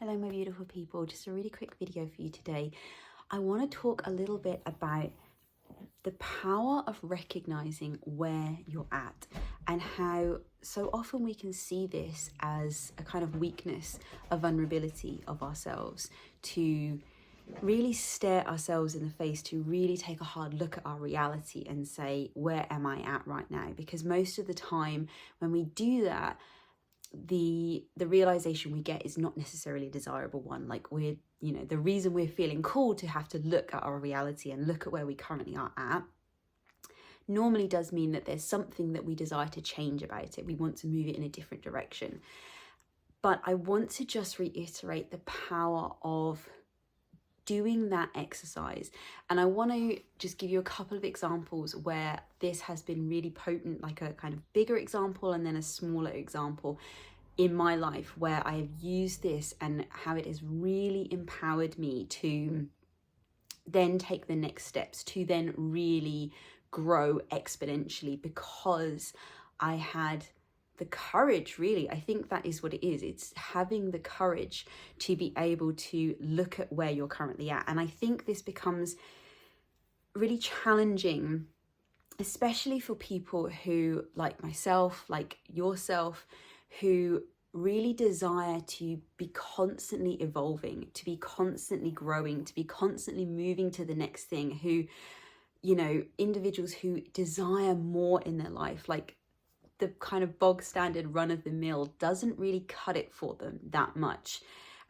Hello my beautiful people, just a really quick video for you today. I want to talk a little bit about the power of recognizing where you're at and how so often we can see this as a kind of weakness, a vulnerability of ourselves, to really stare ourselves in the face, to really take a hard look at our reality and say, where am I at right now? Because most of the time when we do that, the realization we get is not necessarily a desirable one. Like the reason we're feeling called to have to look at our reality and look at where we currently are at normally does mean that there's something that we desire to change about it. We want to move it in a different direction. But I want to just reiterate the power of doing that exercise. And I want to just give you a couple of examples where this has been really potent, like a kind of bigger example and then a smaller example in my life where I have used this and how it has really empowered me to then take the next steps, to then really grow exponentially, because I had the courage, really. I think that is what it is. It's having the courage to be able to look at where you're currently at. And I think this becomes really challenging, especially for people who, like myself, like yourself, who really desire to be constantly evolving, to be constantly growing, to be constantly moving to the next thing, who, individuals who desire more in their life, like the kind of bog standard run of the mill doesn't really cut it for them that much.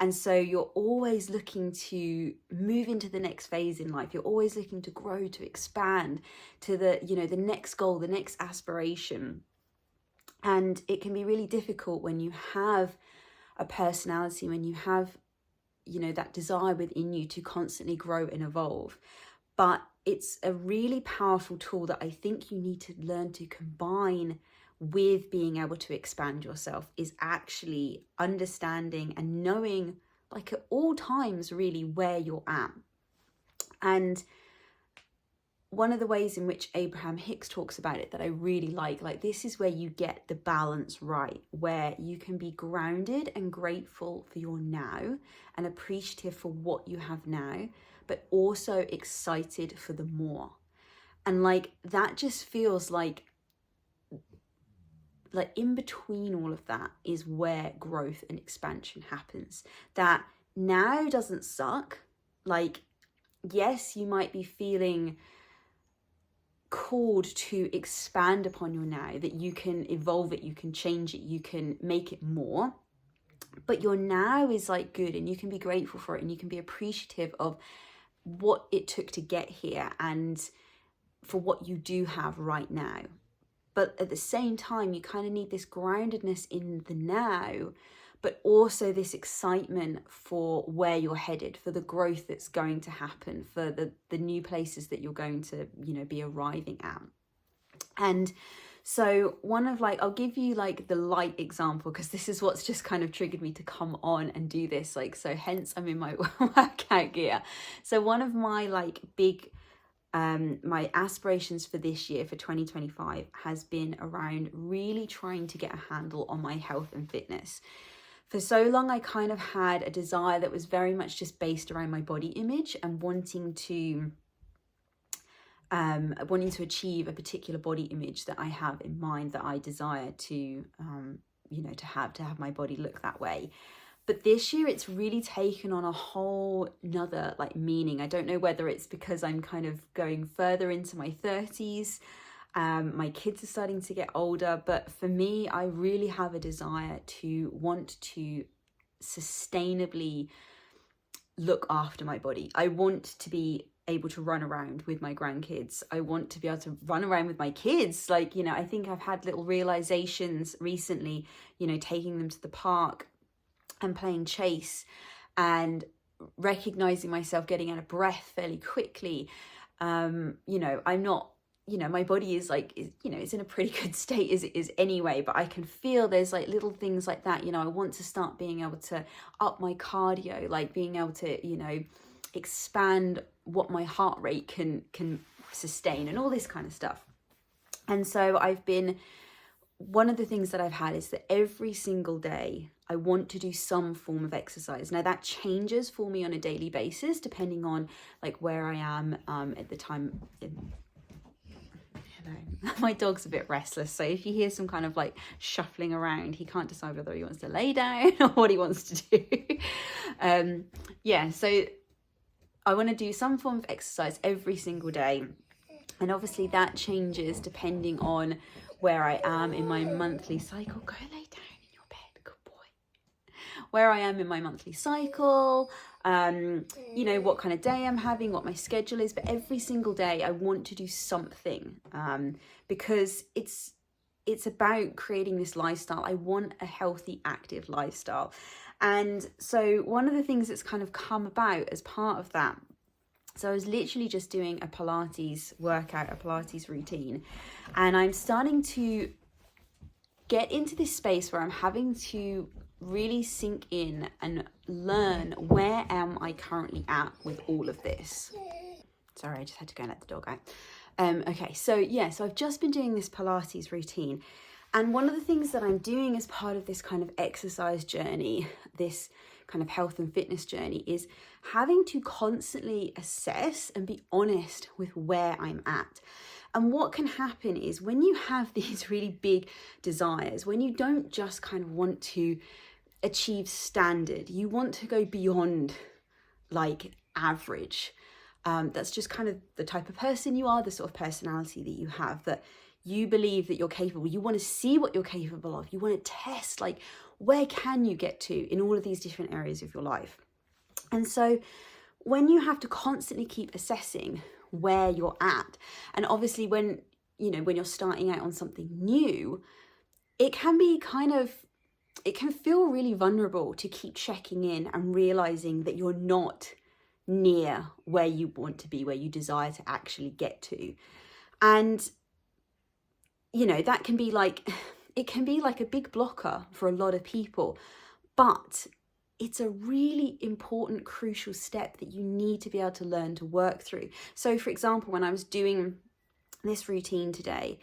And so you're always looking to move into the next phase in life. You're always looking to grow, to expand to the next goal, the next aspiration. And it can be really difficult when you have a personality, when you have, that desire within you to constantly grow and evolve. But it's a really powerful tool that I think you need to learn to combine with being able to expand yourself, is actually understanding and knowing, like at all times, really where you're at. And one of the ways in which Abraham Hicks talks about it that I really like this is where you get the balance right, where you can be grounded and grateful for your now and appreciative for what you have now, but also excited for the more. And that just feels like in between all of that is where growth and expansion happens. That now doesn't suck. Yes, you might be feeling called to expand upon your now, that you can evolve it, you can change it, you can make it more. But your now is good, and you can be grateful for it, and you can be appreciative of what it took to get here and for what you do have right now. But at the same time, you kind of need this groundedness in the now, but also this excitement for where you're headed, for the growth that's going to happen, for the new places that you're going to, be arriving at. And so I'll give you the light example, because this is what's just kind of triggered me to come on and do this. So hence I'm in my workout gear. So one of my big my aspirations for this year, for 2025, has been around really trying to get a handle on my health and fitness. For so long, I kind of had a desire that was very much just based around my body image and wanting to achieve a particular body image that I have in mind, that I desire to, to have my body look that way. But this year it's really taken on a whole nother meaning. I don't know whether it's because I'm kind of going further into my 30s. My kids are starting to get older, but for me, I really have a desire to want to sustainably look after my body. I want to be able to run around with my grandkids. I want to be able to run around with my kids. I think I've had little realizations recently, taking them to the park and playing chase and recognizing myself getting out of breath fairly quickly. I'm not, my body is it's in a pretty good state as it is anyway, but I can feel there's little things like that. I want to start being able to up my cardio, being able to, expand what my heart rate can sustain and all this kind of stuff. And so one of the things that I've had is that every single day I want to do some form of exercise. Now that changes for me on a daily basis, depending on like where I am at the time. My dog's a bit restless, so if you hear some kind of like shuffling around, he can't decide whether he wants to lay down or what he wants to do. Yeah, so I want to do some form of exercise every single day, and obviously that changes depending on where I am in my monthly cycle. Go lay down in your bed, good boy. Where I am in my monthly cycle, you know, what kind of day I'm having, what my schedule is, but every single day I want to do something, because it's about creating this lifestyle. I want a healthy, active lifestyle. And so one of the things that's kind of come about as part of that, so I was literally just doing a Pilates workout, a Pilates routine, and I'm starting to get into this space where I'm having to really sink in and learn, where am I currently at with all of this? Sorry, I just had to go and let the dog out. Okay, so yeah, so I've just been doing this Pilates routine, and one of the things that I'm doing as part of this kind of exercise journey, this kind of health and fitness journey, is having to constantly assess and be honest with where I'm at. And what can happen is when you have these really big desires, when you don't just kind of want to achieve standard, you want to go beyond like average. That's just kind of the type of person you are, the sort of personality that you have, that you believe that you're capable. You want to see what you're capable of. You want to test, like, where can you get to in all of these different areas of your life? And so when you have to constantly keep assessing where you're at, and obviously when you're starting out on something new, it can feel really vulnerable to keep checking in and realizing that you're not near where you want to be, where you desire to actually get to. And that can be like, it can be like a big blocker for a lot of people, but it's a really important, crucial step that you need to be able to learn to work through. So for example, when I was doing this routine today,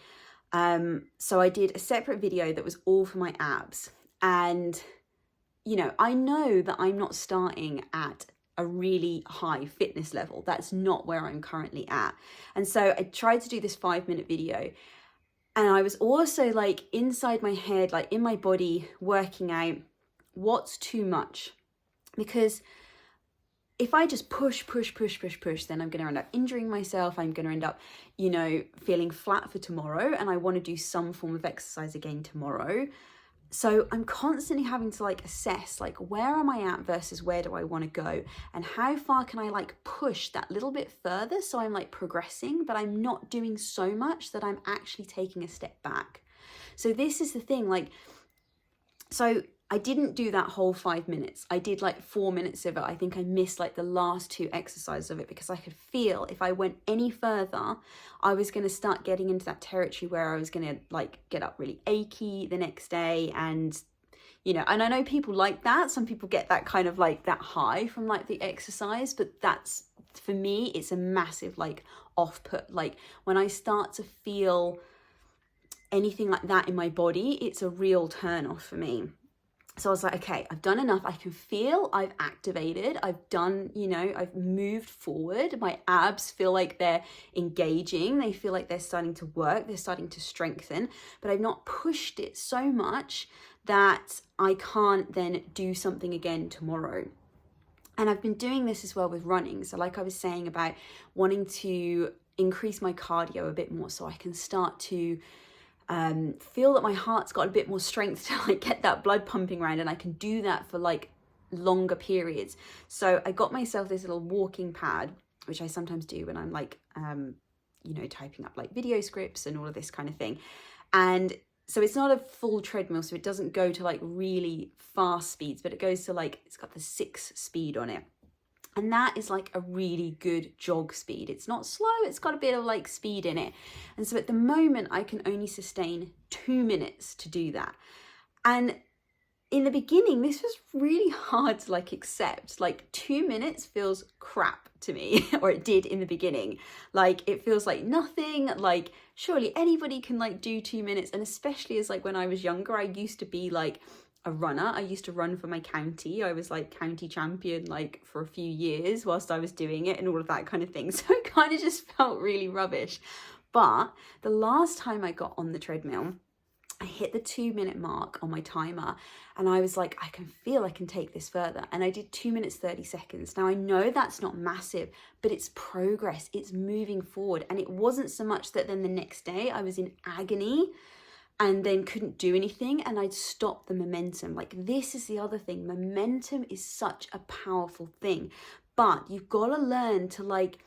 so I did a separate video that was all for my abs. And, I know that I'm not starting at a really high fitness level. That's not where I'm currently at. And so I tried to do this 5-minute video. And I was also like inside my head, like in my body, working out what's too much. Because if I just push, then I'm going to end up injuring myself. I'm going to end up, feeling flat for tomorrow. And I want to do some form of exercise again tomorrow. So I'm constantly having to like assess, like, where am I at versus where do I want to go? And how far can I like push that little bit further so I'm like progressing, but I'm not doing so much that I'm actually taking a step back. So this is the thing, like, so I didn't do that whole 5 minutes. I did like 4 minutes of it. I think I missed like the last 2 exercises of it because I could feel if I went any further, I was going to start getting into that territory where I was going to like get up really achy the next day. And, and I know people like that. Some people get that kind of like that high from like the exercise, but that's, for me, it's a massive like off put. Like when I start to feel anything like that in my body, it's a real turn off for me. So I was like, okay, I've done enough. I can feel I've activated. I've done, I've moved forward. My abs feel like they're engaging. They feel like they're starting to work. They're starting to strengthen, but I've not pushed it so much that I can't then do something again tomorrow. And I've been doing this as well with running. So like I was saying about wanting to increase my cardio a bit more so I can start to feel that my heart's got a bit more strength to like get that blood pumping around, and I can do that for like longer periods. So I got myself this little walking pad, which I sometimes do when I'm like, typing up like video scripts and all of this kind of thing. And so it's not a full treadmill, so it doesn't go to like really fast speeds, but it goes to like, it's got the 6 speed on it. And that is like a really good jog speed. It's not slow, it's got a bit of like speed in it. And so at the moment, I can only sustain 2 minutes to do that. And in the beginning, this was really hard to like accept. Like 2 minutes feels crap to me, or it did in the beginning. Like it feels like nothing, like surely anybody can like do 2 minutes. And especially as like when I was younger, I used to be like, a runner. I used to run for my county. I was like county champion like for a few years whilst I was doing it and all of that kind of thing. So it kind of just felt really rubbish. But the last time I got on the treadmill, I hit the 2-minute mark on my timer and I was like, I can feel I can take this further. And I did 2 minutes, 30 seconds. Now I know that's not massive, but it's progress. It's moving forward. And it wasn't so much that then the next day I was in agony and then couldn't do anything and I'd stop the momentum. Like, this is the other thing. Momentum is such a powerful thing, but you've got to learn to like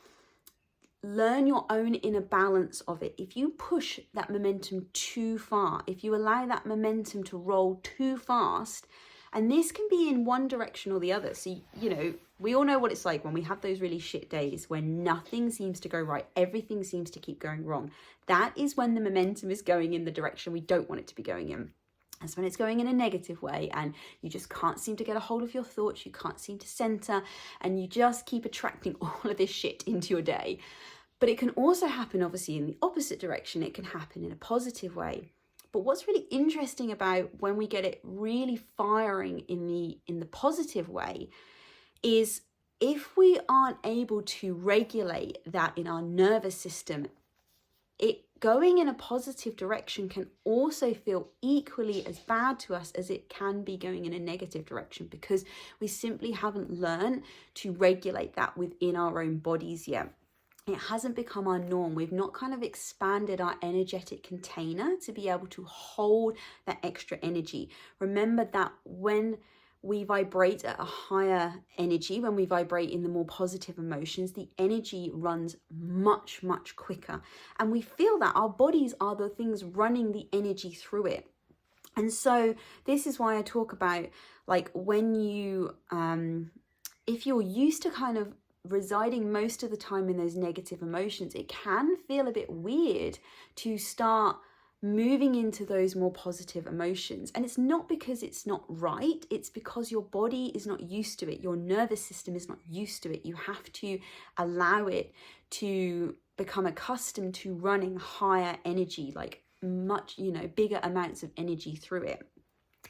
learn your own inner balance of it. If you push that momentum too far, if you allow that momentum to roll too fast, and this can be in one direction or the other. So, you know, we all know what it's like when we have those really shit days when nothing seems to go right. Everything seems to keep going wrong. That is when the momentum is going in the direction we don't want it to be going in. That's when it's going in a negative way and you just can't seem to get a hold of your thoughts. You can't seem to center and you just keep attracting all of this shit into your day. But it can also happen, obviously, in the opposite direction. It can happen in a positive way. But what's really interesting about when we get it really firing in the positive way is if we aren't able to regulate that in our nervous system, it going in a positive direction can also feel equally as bad to us as it can be going in a negative direction, because we simply haven't learned to regulate that within our own bodies yet. It hasn't become our norm. We've not kind of expanded our energetic container to be able to hold that extra energy. Remember that when we vibrate at a higher energy, when we vibrate in the more positive emotions, the energy runs much, much quicker. And we feel that our bodies are the things running the energy through it. And so this is why I talk about, like, when you, if you're used to kind of residing most of the time in those negative emotions, it can feel a bit weird to start moving into those more positive emotions. And it's not because it's not right, it's because your body is not used to it. Your nervous system is not used to it. You have to allow it to become accustomed to running higher energy, like much, you know, bigger amounts of energy through it.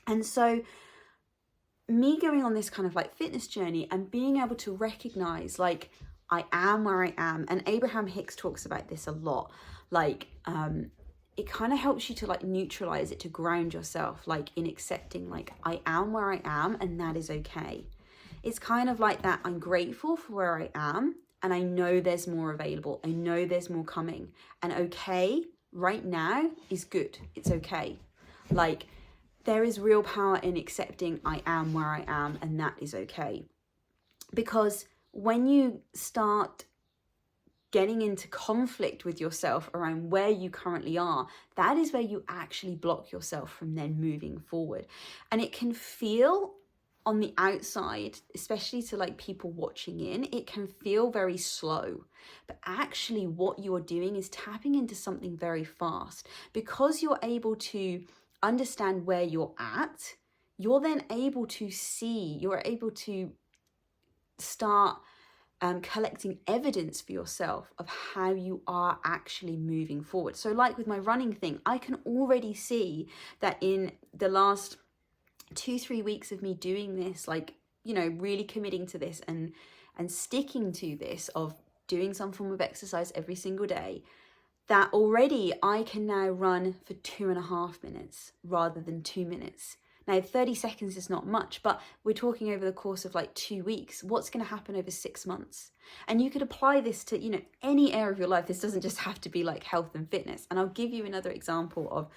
And so me going on this kind of like fitness journey and being able to recognize, like, I am where I am. And Abraham Hicks talks about this a lot. Like, it kind of helps you to like neutralize it, to ground yourself, like in accepting, like, I am where I am and that is okay. It's kind of like that. I'm grateful for where I am and I know there's more available. I know there's more coming, and okay right now is good. It's okay. Like, there is real power in accepting I am where I am and that is okay. Because when you start getting into conflict with yourself around where you currently are, that is where you actually block yourself from then moving forward. And it can feel on the outside, especially to like people watching in, it can feel very slow. But actually what you're doing is tapping into something very fast. Because you're able to understand where you're at, you're then able to see, you're able to start collecting evidence for yourself of how you are actually moving forward. So like with my running thing, I can already see that in the last 2-3 weeks of me doing this, like, you know, really committing to this and sticking to this, of doing some form of exercise every single day, that already I can now run for 2.5 minutes rather than 2 minutes. Now, 30 seconds is not much, but we're talking over the course of like 2 weeks. What's going to happen over 6 months? And you could apply this to, you know, any area of your life. This doesn't just have to be like health and fitness. And I'll give you another example of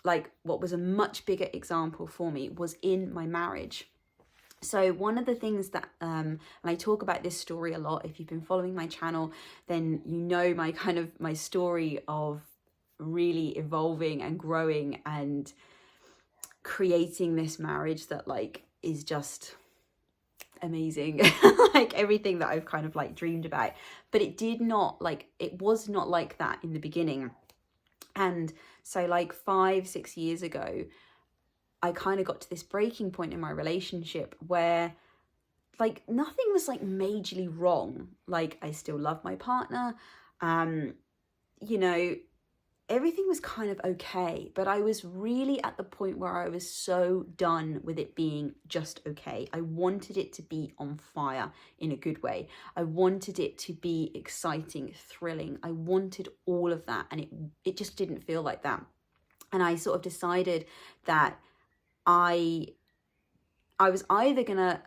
like what was a much bigger example for me was in my marriage. So one of the things that, and I talk about this story a lot, if you've been following my channel, then you know my story of really evolving and growing and creating this marriage that like is just amazing. Like everything that I've kind of like dreamed about. But it was not like that in the beginning. And so like 5-6 years ago, I kind of got to this breaking point in my relationship where like nothing was like majorly wrong. Like I still love my partner. You know, everything was kind of okay, but I was really at the point where I was so done with it being just okay. I wanted it to be on fire in a good way. I wanted it to be exciting, thrilling. I wanted all of that, and it just didn't feel like that. And I sort of decided that I was either gonna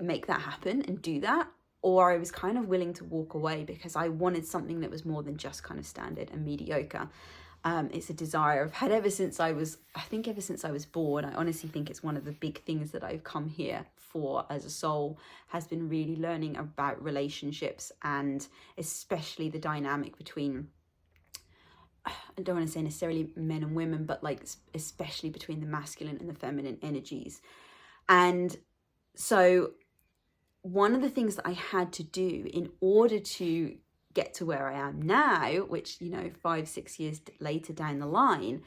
make that happen and do that, or I was kind of willing to walk away because I wanted something that was more than just kind of standard and mediocre. It's a desire I've had ever since I was born. I honestly think it's one of the big things that I've come here for as a soul, has been really learning about relationships, and especially the dynamic between, I don't want to say necessarily men and women, but like especially between the masculine and the feminine energies. And so one of the things that I had to do in order to get to where I am now, which, 5-6 years later down the line,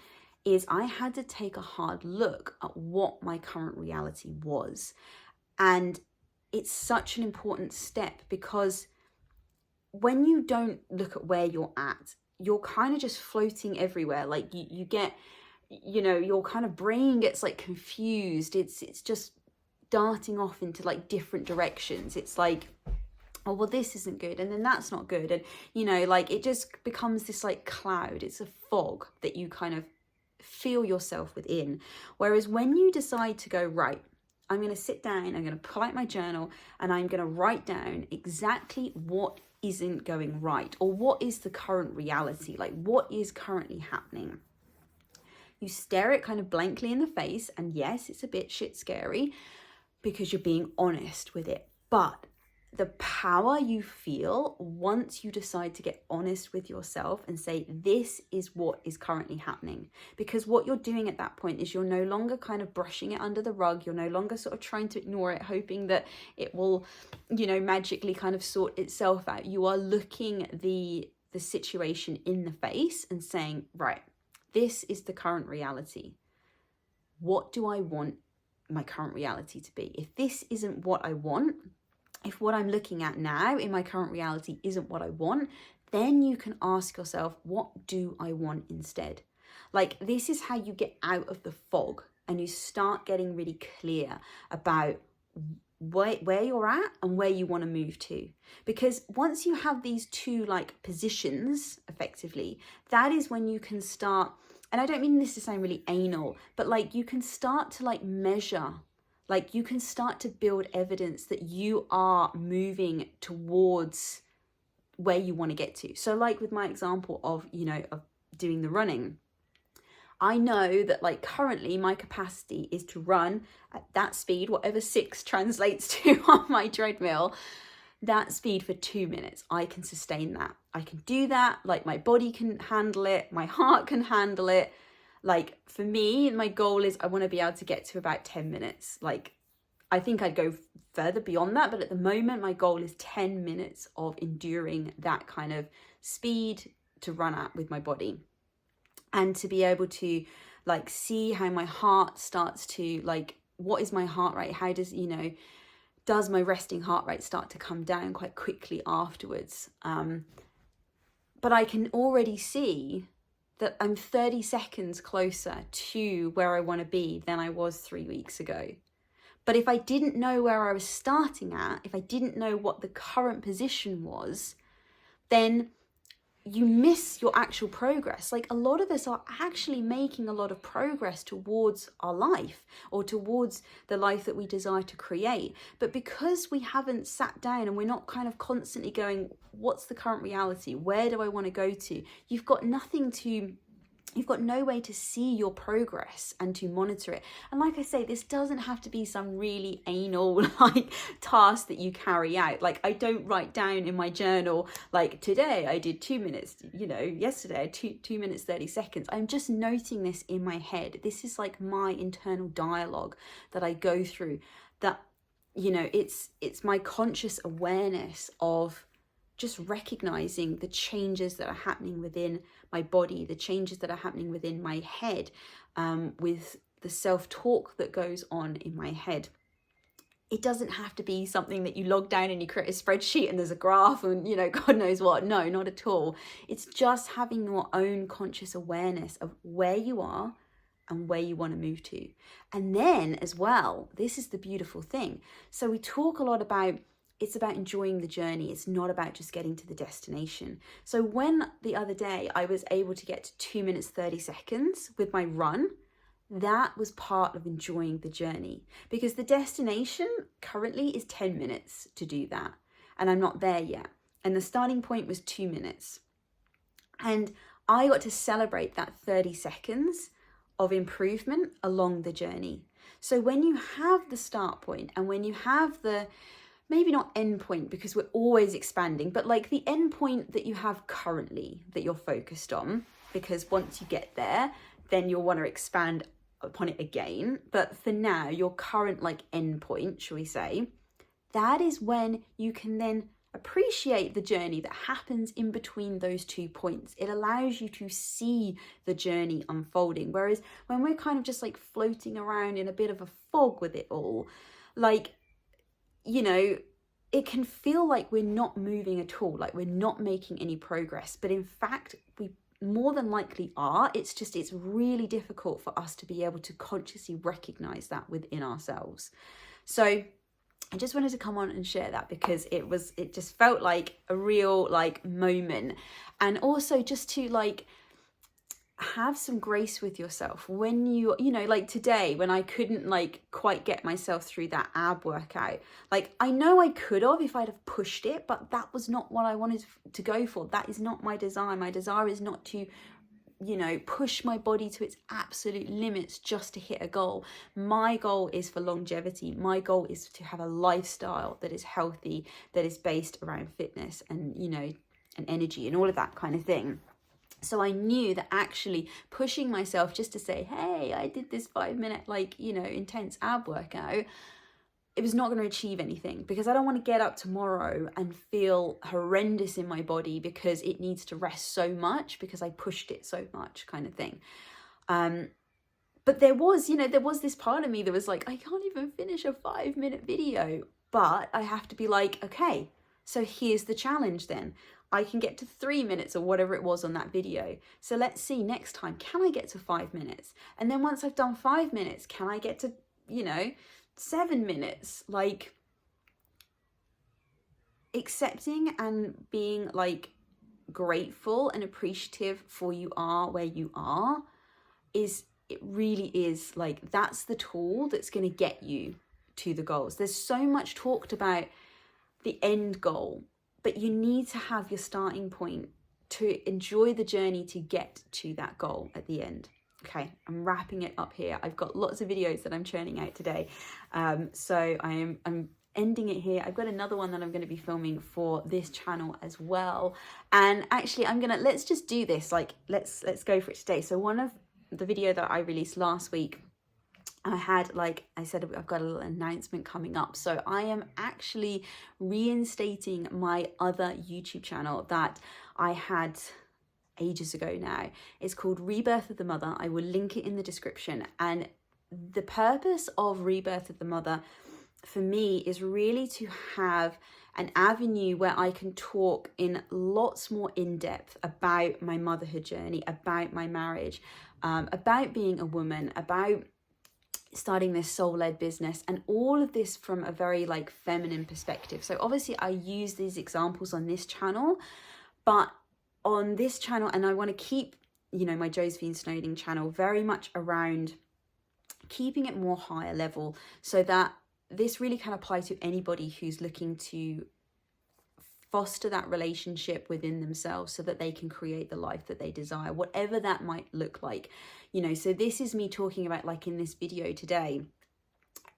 is I had to take a hard look at what my current reality was. And it's such an important step, because when you don't look at where you're at, you're kind of just floating everywhere. Like you get, your kind of brain gets like confused. It's just darting off into like different directions. It's like, oh, well, this isn't good, and then that's not good, and it just becomes this like cloud. It's a fog that you kind of feel yourself within. Whereas when you decide to go, right, I'm going to sit down, I'm going to pull out my journal, and I'm going to write down exactly what isn't going right, or what is the current reality, like what is currently happening. You stare it kind of blankly in the face, and yes, it's a bit shit scary, because you're being honest with it. But the power you feel once you decide to get honest with yourself and say, this is what is currently happening. Because what you're doing at that point is you're no longer kind of brushing it under the rug. You're no longer sort of trying to ignore it, hoping that it will, magically kind of sort itself out. You are looking the situation in the face and saying, right, this is the current reality. What do I want my current reality to be? If this isn't what I want, if what I'm looking at now in my current reality isn't what I want, then you can ask yourself, what do I want instead? Like, this is how you get out of the fog and you start getting really clear about where you're at and where you want to move to. Because once you have these two like positions effectively, that is when you can start, and I don't mean this to sound really anal, but like you can start to like measure, like you can start to build evidence that you are moving towards where you want to get to. So like with my example of, of doing the running, I know that like currently my capacity is to run at that speed, whatever 6 translates to on my treadmill, that speed for 2 minutes. I can sustain that. I can do that. Like my body can handle it. My heart can handle it. Like for me, my goal is I want to be able to get to about 10 minutes. Like I think I'd go further beyond that, but at the moment my goal is 10 minutes of enduring that kind of speed to run at with my body. And to be able to like see how my heart starts to like, what is my heart rate? How does, does my resting heart rate start to come down quite quickly afterwards? But I can already see that I'm 30 seconds closer to where I want to be than I was 3 weeks ago. But if I didn't know where I was starting at, if I didn't know what the current position was, then you miss your actual progress. Like a lot of us are actually making a lot of progress towards our life or towards the life that we desire to create. But because we haven't sat down and we're not kind of constantly going, what's the current reality? Where do I want to go to? You've got no way to see your progress and to monitor it. And like I say, this doesn't have to be some really anal like task that you carry out. Like I don't write down in my journal, like today I did 2 minutes, yesterday 2 minutes, 30 seconds. I'm just noting this in my head. This is like my internal dialogue that I go through, that, it's my conscious awareness of just recognizing the changes that are happening within my body, the changes that are happening within my head, with the self-talk that goes on in my head. it doesn't have to be something that you log down and you create a spreadsheet and there's a graph and, you know, God knows what. No, not at all. It's just having your own conscious awareness of where you are and where you want to move to. And then as well, this is the beautiful thing. So we talk a lot about, it's about enjoying the journey. It's not about just getting to the destination. So when the other day I was able to get to 2 minutes, 30 seconds with my run, that was part of enjoying the journey, because the destination currently is 10 minutes to do that. And I'm not there yet. And the starting point was 2 minutes. And I got to celebrate that 30 seconds of improvement along the journey. So when you have the start point and when you have the, maybe not end point because we're always expanding, but like the end point that you have currently that you're focused on, because once you get there, then you'll want to expand upon it again. But for now, your current like end point, shall we say, that is when you can then appreciate the journey that happens in between those 2 points. It allows you to see the journey unfolding. Whereas when we're kind of just like floating around in a bit of a fog with it all, like, you know, it can feel like we're not moving at all, like we're not making any progress. But in fact, we more than likely are. It's just, it's really difficult for us to be able to consciously recognize that within ourselves. So I just wanted to come on and share that because it just felt like a real like moment. And also just to like have some grace with yourself when you know, like today when I couldn't like quite get myself through that ab workout. Like I know I could have if I'd have pushed it, but that was not what I wanted to go for. That is not my desire. My desire is not to, you know, push my body to its absolute limits just to hit a goal. My goal is for longevity. My goal is to have a lifestyle that is healthy, that is based around fitness and, you know, and energy and all of that kind of thing. So I knew that actually pushing myself just to say, hey, I did this 5-minute, like, you know, intense ab workout, it was not going to achieve anything, because I don't want to get up tomorrow and feel horrendous in my body because it needs to rest so much because I pushed it so much, kind of thing. But there was, you know, there was this part of me that was like, I can't even finish a 5-minute video, but I have to be like, okay, so here's the challenge then. I can get to 3 minutes or whatever it was on that video. So let's see next time, can I get to 5 minutes? And then once I've done 5 minutes, can I get to, you know, 7 minutes? Like accepting and being like grateful and appreciative for you are where you are is, it really is like, that's the tool that's going to get you to the goals. There's so much talked about the end goal, but you need to have your starting point to enjoy the journey to get to that goal at the end. Okay, I'm wrapping it up here. I've got lots of videos that I'm churning out today. So I'm ending it here. I've got another one that I'm going to be filming for this channel as well. And actually let's just do this. Like, let's go for it today. So one of the video that I released last week, I had, like I said, I've got a little announcement coming up. So I am actually reinstating my other YouTube channel that I had ages ago now. It's called Rebirth of the Mother. I will link it in the description. And the purpose of Rebirth of the Mother for me is really to have an avenue where I can talk in lots more in depth about my motherhood journey, about my marriage, about being a woman, about starting this soul-led business, and all of this from a very like feminine perspective. So obviously I use these examples on this channel, but on this channel, and I want to keep, you know, my Josephine Snowding channel very much around keeping it more higher level, so that this really can apply to anybody who's looking to foster that relationship within themselves so that they can create the life that they desire, whatever that might look like. You know, so this is me talking about, like in this video today,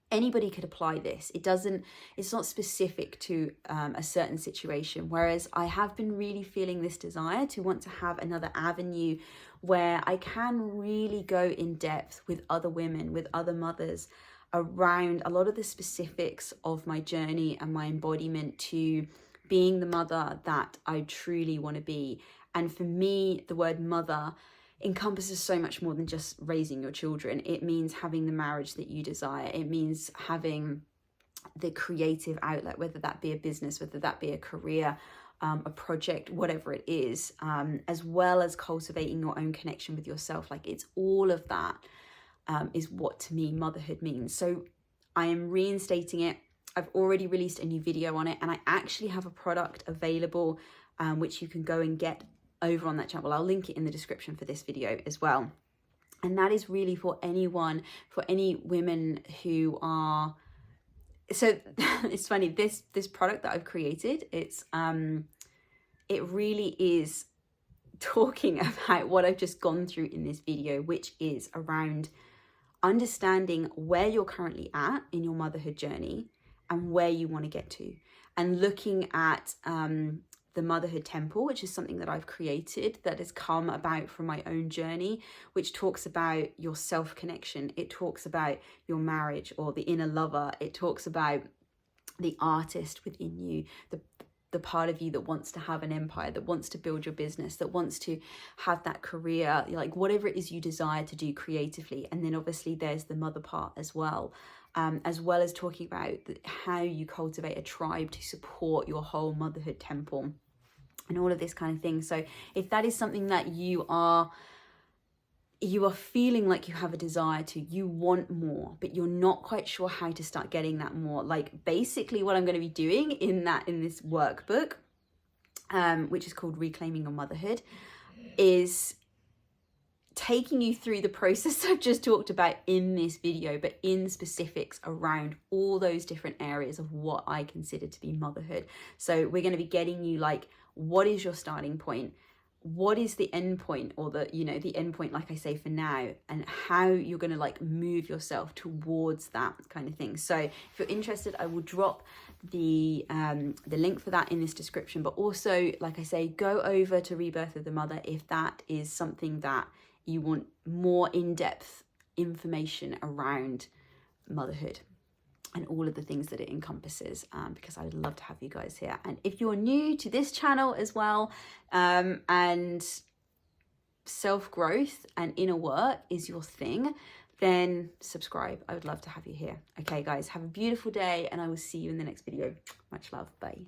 anybody could apply this. It's not specific to a certain situation. Whereas I have been really feeling this desire to want to have another avenue where I can really go in depth with other women, with other mothers, around a lot of the specifics of my journey and my embodiment to being the mother that I truly want to be. And for me, the word mother encompasses so much more than just raising your children. It means having the marriage that you desire. It means having the creative outlet, whether that be a business, whether that be a career, a project, whatever it is, as well as cultivating your own connection with yourself. Like, it's all of that is what to me motherhood means. So I am reinstating it. I've already released a new video on it, and I actually have a product available which you can go and get over on that channel. I'll link it in the description for this video as well. And that is really for anyone, for any women who are, so it's funny, this product that I've created, it's it really is talking about what I've just gone through in this video, which is around understanding where you're currently at in your motherhood journey and where you want to get to, and looking at the Motherhood Temple, which is something that I've created that has come about from my own journey, which talks about your self-connection. It talks about your marriage or the inner lover. It talks about the artist within you, the part of you that wants to have an empire, that wants to build your business, that wants to have that career, like whatever it is you desire to do creatively. And then obviously there's the mother part as well as talking about how you cultivate a tribe to support your whole motherhood temple and all of this kind of thing. So if that is something that you are feeling like you have a desire to, you want more, but you're not quite sure how to start getting that more, like basically what I'm going to be doing in this workbook, which is called Reclaiming Your Motherhood, is taking you through the process I've just talked about in this video, but in specifics around all those different areas of what I consider to be motherhood. So we're going to be getting you like, what is your starting point? What is the end point, or the end point, like I say, for now, and how you're going to like move yourself towards that kind of thing. So if you're interested, I will drop the link for that in this description, but also, like I say, go over to Rebirth of the Mother if that is something that you want more in-depth information around motherhood and all of the things that it encompasses, because I would love to have you guys here. And if you're new to this channel as well, and self-growth and inner work is your thing, then subscribe. I would love to have you here. Okay, guys, have a beautiful day, and I will see you in the next video. Much love. Bye.